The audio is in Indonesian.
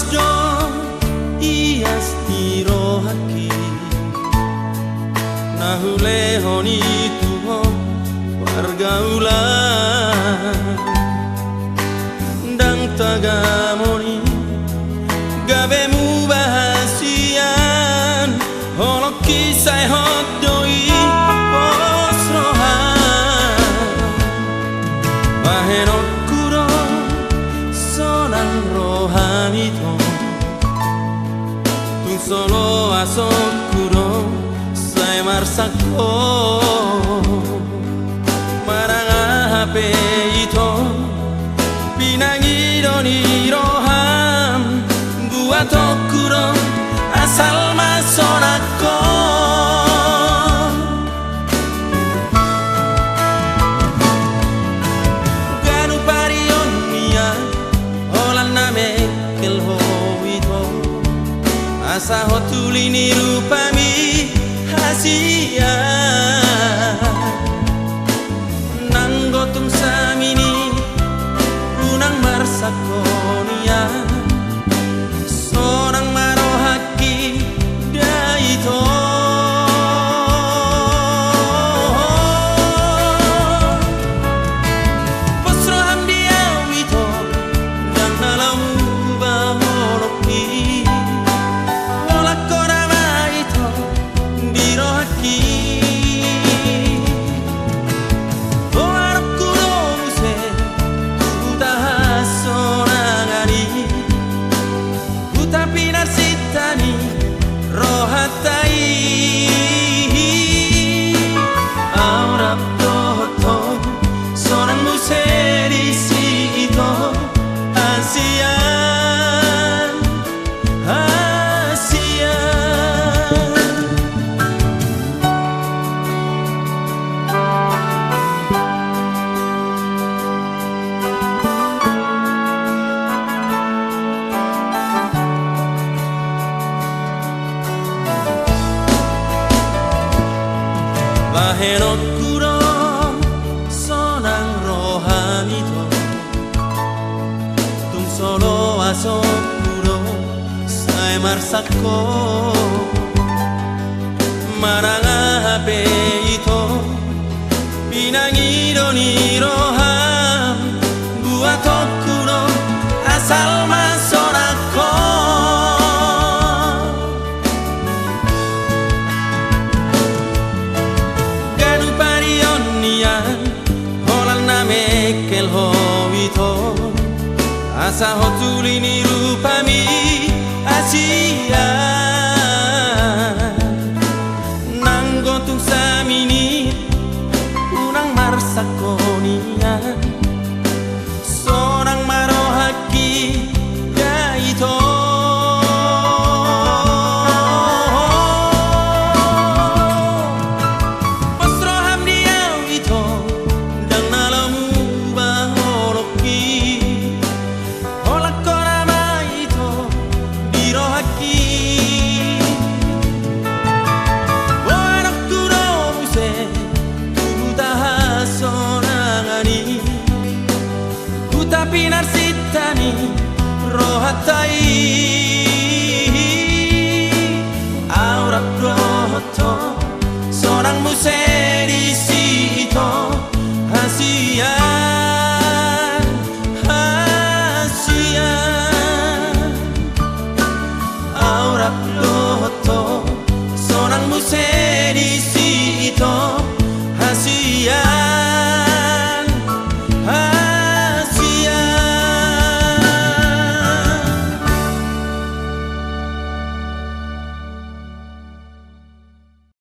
do iyastirohaki nahulehoni tuho pergaulan dang tagamoni gabemu bahasian holok kisah hodoi posrohan bahenok kuro sonang rohani to tung solo asok kuro sai marsako marang hape ito pinangidoni roham gua tokuro asal masonako ganu parionia olan name kelho ito asa hotulini rupami hasia nanggotung samini unang marsakonia sonang marohaki daito posroham dia wito dan nalamu baholoki olak korama ito dirohaki sitani rohatai aurap toto sonang museri si ito asian asian bahenok kuro sonang rohani to tung solo asok kuro sai marsako marang hape ito pinangidoni roham gua tokuro asal masonako kelho ito asa hotulini rupami asia nanggotung samini unang marsakonia sonang marohaki daito pinar sitani rohatai